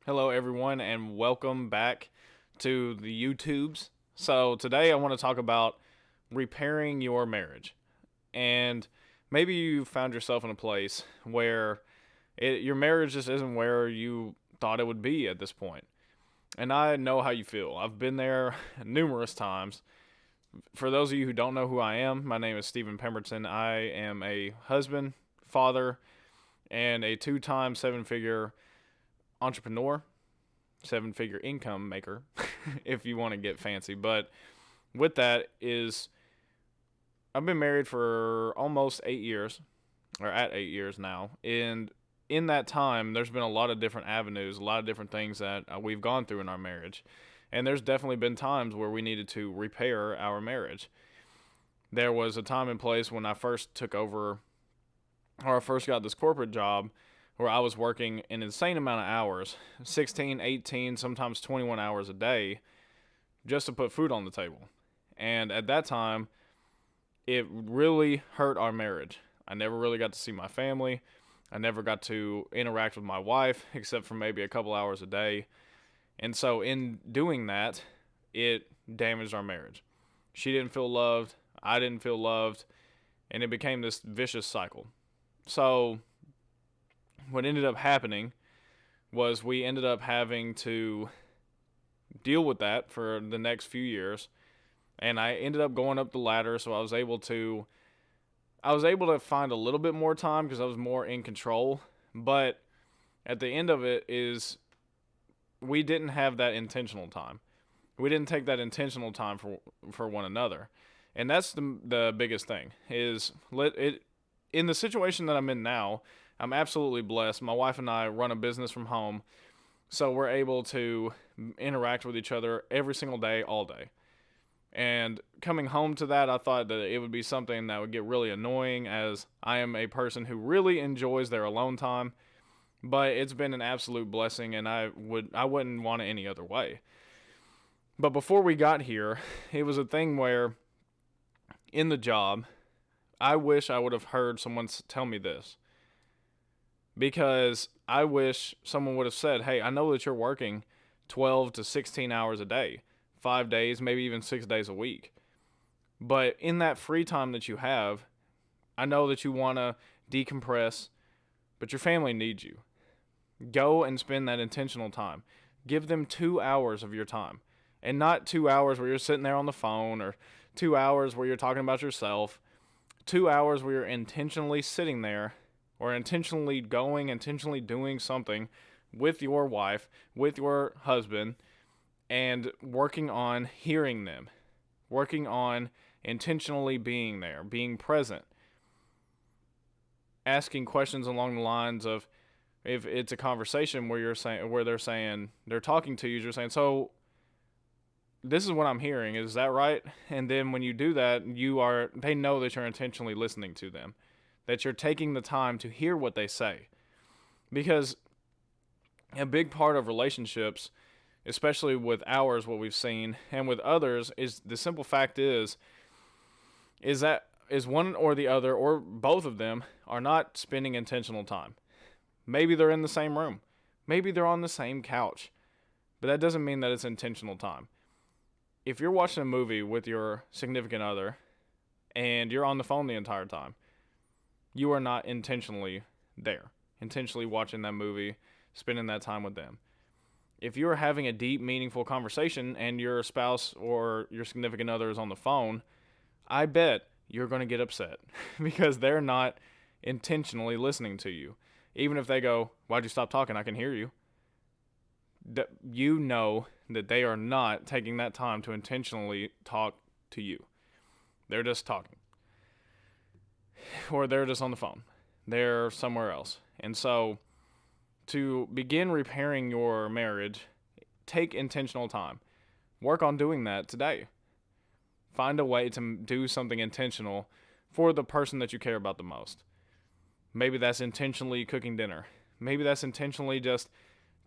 Hello, everyone, and welcome back to the YouTubes. So, today I want to talk about repairing your marriage. And maybe you found yourself in a place where your marriage just isn't where you thought it would be at this point. And I know how you feel. I've been there numerous times. For those of you who don't know who I am, my name is Stephen Pemberton. I am a husband, father, and a two-time seven-figure entrepreneur, seven-figure income maker, if you want to get fancy. But with that is, I've been married for almost 8 years, or at 8 years now, and in that time, there's been a lot of different avenues, a lot of different things that we've gone through in our marriage, and there's definitely been times where we needed to repair our marriage. There was a time and place when I first took over, or I first got this corporate job where I was working an insane amount of hours, 16, 18, sometimes 21 hours a day, just to put food on the table. And at that time, it really hurt our marriage. I never really got to see my family. I never got to interact with my wife, except for maybe a couple hours a day. And so, in doing that, it damaged our marriage. She didn't feel loved. I didn't feel loved. And it became this vicious cycle. So, what ended up happening was we ended up having to deal with that for the next few years, and I ended up going up the ladder, so I was able to find a little bit more time because I was more in control. But at the end of it is, we didn't have that intentional time. We didn't take that intentional time for one another, and that's the biggest thing. Is let it in the situation that I'm in now. I'm absolutely blessed. My wife and I run a business from home, so we're able to interact with each other every single day, all day. And coming home to that, I thought that it would be something that would get really annoying, as I am a person who really enjoys their alone time. But it's been an absolute blessing, and I wouldn't want it any other way. But before we got here, it was a thing where in the job, I wish I would have heard someone tell me this, because I wish someone would have said, "Hey, I know that you're working 12 to 16 hours a day, 5 days, maybe even 6 days a week. But in that free time that you have, I know that you want to decompress, but your family needs you. Go and spend that intentional time. Give them 2 hours of your time, and not 2 hours where you're sitting there on the phone, or 2 hours where you're talking about yourself. 2 hours where you're intentionally sitting there, or intentionally doing something with your wife, with your husband, and working on hearing them, working on intentionally being there, being present, asking questions along the lines of, if it's a conversation where they're talking to you, you're saying, "So this is what I'm hearing. Is that right?" And then when you do that, they know that you're intentionally listening to them, that you're taking the time to hear what they say. Because a big part of relationships, especially with ours, what we've seen, and with others, is the simple fact is one or the other, or both of them, are not spending intentional time. Maybe they're in the same room. Maybe they're on the same couch. But that doesn't mean that it's intentional time. If you're watching a movie with your significant other and you're on the phone the entire time, you are not intentionally there, intentionally watching that movie, spending that time with them. If you're having a deep, meaningful conversation and your spouse or your significant other is on the phone, I bet you're going to get upset because they're not intentionally listening to you. Even if they go, "Why'd you stop talking? I can hear you." You know that they are not taking that time to intentionally talk to you. They're just talking. Or they're just on the phone. They're somewhere else. And so, to begin repairing your marriage, take intentional time. Work on doing that today. Find a way to do something intentional for the person that you care about the most. Maybe that's intentionally cooking dinner. Maybe that's intentionally just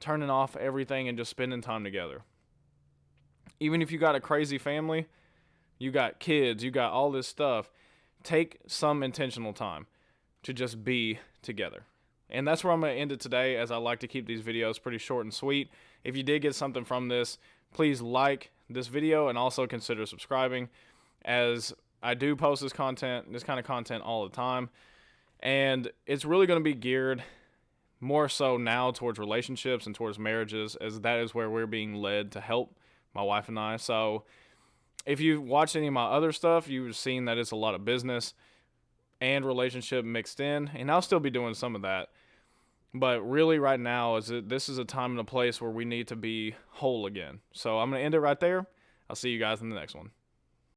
turning off everything and just spending time together. Even if you got a crazy family, you got kids, you got all this stuff, take some intentional time to just be together. And that's where I'm going to end it today, as I like to keep these videos pretty short and sweet. If you did get something from this, please like this video and also consider subscribing, as I do post this kind of content all the time. And it's really going to be geared more so now towards relationships and towards marriages, as that is where we're being led to help, my wife and I. So if you've watched any of my other stuff, you've seen that it's a lot of business and relationship mixed in, and I'll still be doing some of that. But really right now, this is a time and a place where we need to be whole again. So I'm going to end it right there. I'll see you guys in the next one.